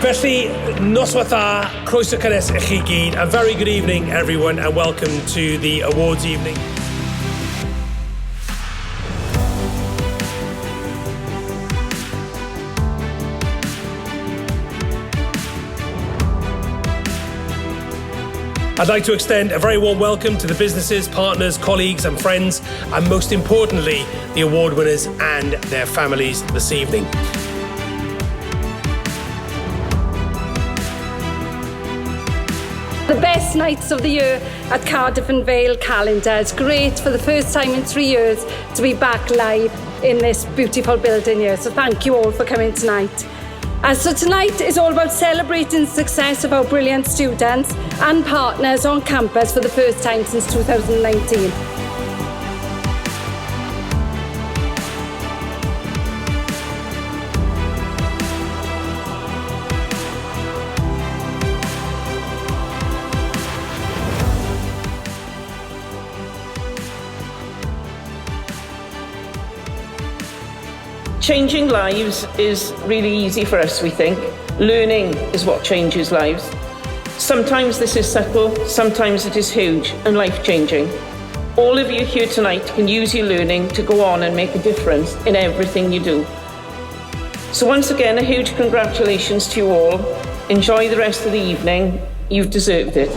Felly, noswaith dda, croeso cynnes I chi gyd, a very good evening everyone and welcome to the awards evening. I'd like to extend a very warm welcome to the businesses, partners, colleagues and friends, and most importantly, the award winners and their families this evening. The best nights of the year at Cardiff and Vale College. It's great for the first time in 3 years to be back live in this beautiful building here. So thank you all for coming tonight. So tonight is all about celebrating the success of our brilliant students and partners on campus for the first time since 2019. Changing lives is really easy for us, we think. Learning is what changes lives. Sometimes this is subtle, sometimes it is huge and life-changing. All of you here tonight can use your learning to go on and make a difference in everything you do. So once again, a huge congratulations to you all. Enjoy the rest of the evening. You've deserved it.